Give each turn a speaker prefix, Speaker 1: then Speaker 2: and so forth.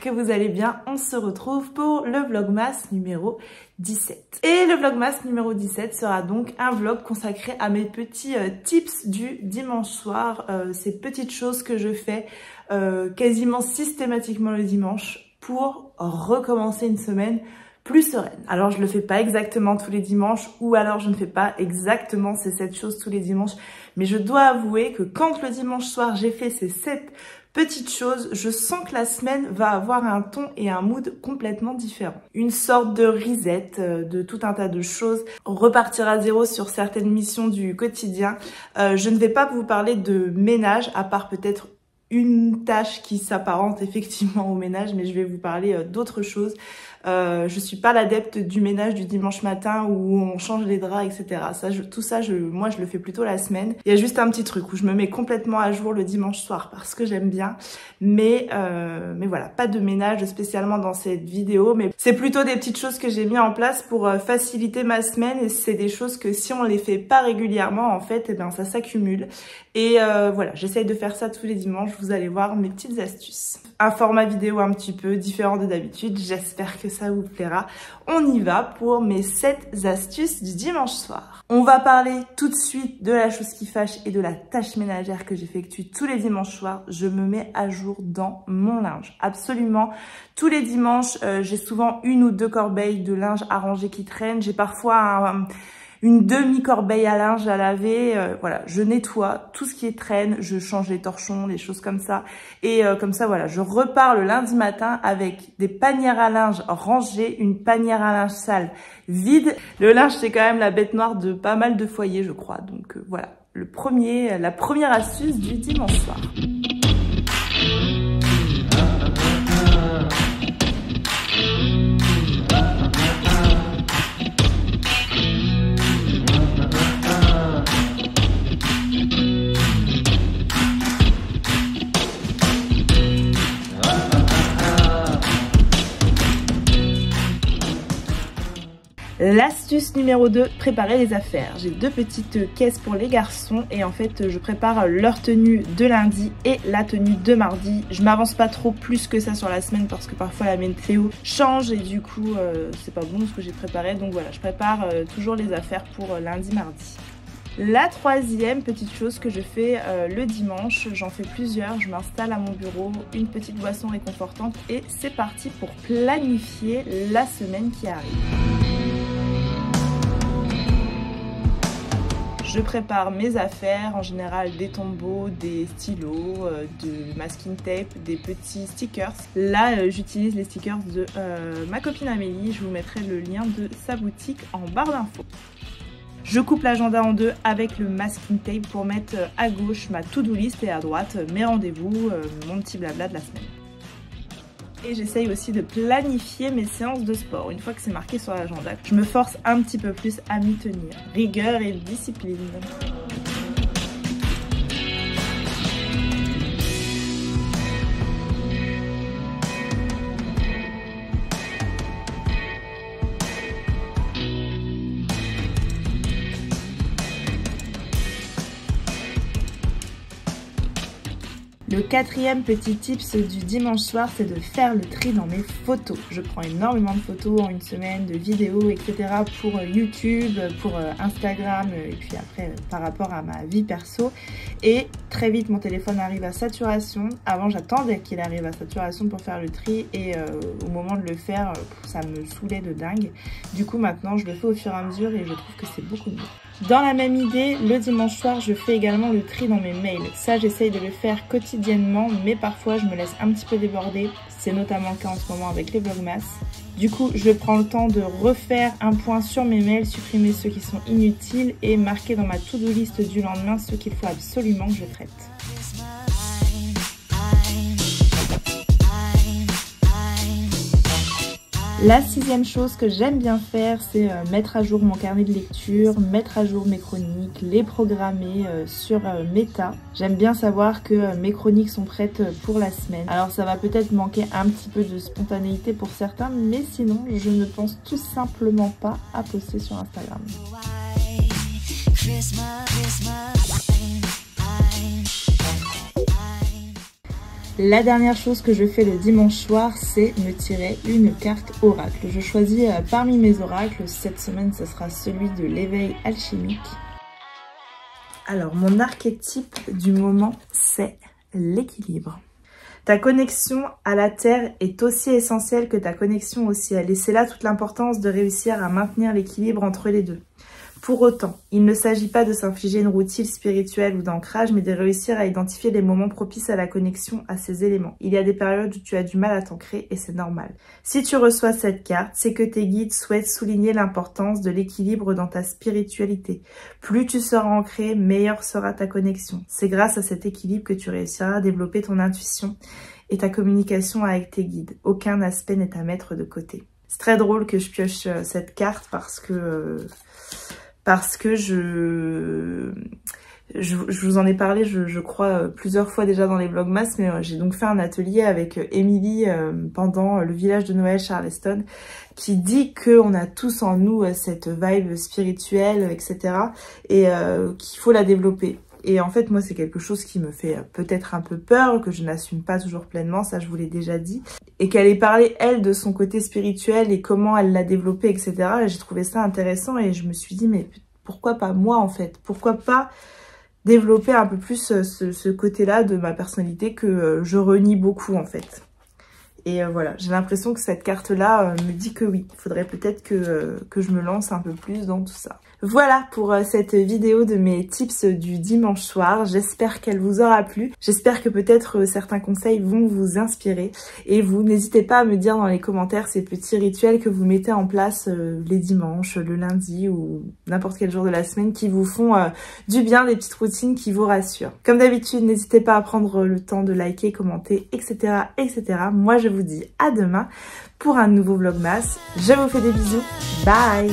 Speaker 1: que vous allez bien. On se retrouve pour le Vlogmas numéro 17. Et le Vlogmas numéro 17 sera donc un vlog consacré à mes petits tips du dimanche soir. Ces petites choses que je fais quasiment systématiquement le dimanche pour recommencer une semaine plus sereine. Alors je le fais pas exactement tous les dimanches, ou alors je ne fais pas exactement ces 7 choses tous les dimanches, mais je dois avouer que quand le dimanche soir j'ai fait ces 7 petites choses, je sens que la semaine va avoir un ton et un mood complètement différents. Une sorte de reset de tout un tas de choses, repartir à zéro sur certaines missions du quotidien. Je ne vais pas vous parler de ménage, à part peut-être une tâche qui s'apparente effectivement au ménage, mais je vais vous parler d'autres choses. Je suis pas l'adepte du ménage du dimanche matin où on change les draps, etc. Moi je le fais plutôt la semaine. Il y a juste un petit truc où je me mets complètement à jour le dimanche soir parce que j'aime bien. Mais voilà, pas de ménage spécialement dans cette vidéo, mais c'est plutôt des petites choses que j'ai mis en place pour faciliter ma semaine, et c'est des choses que si on les fait pas régulièrement, en fait, eh ben, ça s'accumule. Et voilà, j'essaye de faire ça tous les dimanches. Vous allez voir mes petites astuces. Un format vidéo un petit peu différent de d'habitude. J'espère que ça vous plaira. On y va pour mes 7 astuces du dimanche soir. On va parler tout de suite de la chose qui fâche et de la tâche ménagère que j'effectue tous les dimanches soirs. Je me mets à jour dans mon linge. Absolument. Tous les dimanches, j'ai souvent 1 ou 2 corbeilles de linge à ranger qui traînent. J'ai parfois une demi-corbeille à linge à laver. Voilà, je nettoie tout ce qui traîne, je change les torchons, les choses comme ça. Et comme ça, voilà, je repars le lundi matin avec des panières à linge rangées, une panière à linge sale vide. Le linge, c'est quand même la bête noire de pas mal de foyers, je crois. Donc voilà, la première astuce du dimanche soir. L'astuce numéro 2, préparer les affaires. J'ai 2 petites caisses pour les garçons et en fait je prépare leur tenue de lundi et la tenue de mardi. Je m'avance pas trop plus que ça sur la semaine parce que parfois la météo change et du coup c'est pas bon ce que j'ai préparé. Donc voilà, je prépare toujours les affaires pour lundi, mardi. La 3e petite chose que je fais le dimanche, j'en fais plusieurs, je m'installe à mon bureau, une petite boisson réconfortante et c'est parti pour planifier la semaine qui arrive. Je prépare mes affaires, en général des tombeaux, des stylos, de masking tape, des petits stickers. Là, j'utilise les stickers de ma copine Amélie. Je vous mettrai le lien de sa boutique en barre d'infos. Je coupe l'agenda en 2 avec le masking tape pour mettre à gauche ma to-do list et à droite mes rendez-vous, mon petit blabla de la semaine. Et j'essaye aussi de planifier mes séances de sport. Une fois que c'est marqué sur l'agenda, je me force un petit peu plus à m'y tenir. Rigueur et discipline. Le 4e petit tips du dimanche soir, c'est de faire le tri dans mes photos. Je prends énormément de photos en une semaine, de vidéos, etc. pour YouTube, pour Instagram et puis après par rapport à ma vie perso. Et très vite, mon téléphone arrive à saturation. Avant, j'attendais qu'il arrive à saturation pour faire le tri et au moment de le faire, ça me saoulait de dingue. Du coup, maintenant, je le fais au fur et à mesure et je trouve que c'est beaucoup mieux. Dans la même idée, le dimanche soir, je fais également le tri dans mes mails. Ça, j'essaye de le faire quotidiennement, mais parfois, je me laisse un petit peu déborder. C'est notamment le cas en ce moment avec les Vlogmas. Du coup, je prends le temps de refaire un point sur mes mails, supprimer ceux qui sont inutiles et marquer dans ma to-do list du lendemain ceux qu'il faut absolument que je traite. La 6e chose que j'aime bien faire, c'est mettre à jour mon carnet de lecture, mettre à jour mes chroniques, les programmer sur Meta. J'aime bien savoir que mes chroniques sont prêtes pour la semaine. Alors ça va peut-être manquer un petit peu de spontanéité pour certains, mais sinon je ne pense tout simplement pas à poster sur Instagram. La dernière chose que je fais le dimanche soir, c'est me tirer une carte oracle. Je choisis parmi mes oracles, cette semaine ce sera celui de l'éveil alchimique. Alors mon archétype du moment, c'est l'équilibre. Ta connexion à la Terre est aussi essentielle que ta connexion au ciel. Et c'est là toute l'importance de réussir à maintenir l'équilibre entre les deux. Pour autant, il ne s'agit pas de s'infliger une routine spirituelle ou d'ancrage, mais de réussir à identifier les moments propices à la connexion à ces éléments. Il y a des périodes où tu as du mal à t'ancrer et c'est normal. Si tu reçois cette carte, c'est que tes guides souhaitent souligner l'importance de l'équilibre dans ta spiritualité. Plus tu seras ancré, meilleure sera ta connexion. C'est grâce à cet équilibre que tu réussiras à développer ton intuition et ta communication avec tes guides. Aucun aspect n'est à mettre de côté. C'est très drôle que je pioche cette carte parce que je vous en ai parlé, je crois, plusieurs fois déjà dans les vlogmas, mais j'ai donc fait un atelier avec Émilie pendant le village de Noël Charleston, qui dit qu'on a tous en nous cette vibe spirituelle, etc. et qu'il faut la développer. Et en fait, moi, c'est quelque chose qui me fait peut-être un peu peur, que je n'assume pas toujours pleinement, ça je vous l'ai déjà dit. Et qu'elle ait parlé, elle, de son côté spirituel et comment elle l'a développé, etc. Et j'ai trouvé ça intéressant et je me suis dit, mais pourquoi pas moi, en fait? Pourquoi pas développer un peu plus ce côté-là de ma personnalité que je renie beaucoup, en fait. Et voilà, j'ai l'impression que cette carte-là me dit que oui, il faudrait peut-être que je me lance un peu plus dans tout ça. Voilà pour cette vidéo de mes tips du dimanche soir. J'espère qu'elle vous aura plu. J'espère que peut-être certains conseils vont vous inspirer. Et vous n'hésitez pas à me dire dans les commentaires ces petits rituels que vous mettez en place les dimanches, le lundi ou n'importe quel jour de la semaine qui vous font du bien, des petites routines qui vous rassurent. Comme d'habitude, n'hésitez pas à prendre le temps de liker, commenter, etc. etc. Moi, je vous dis à demain pour un nouveau vlogmas. Je vous fais des bisous. Bye!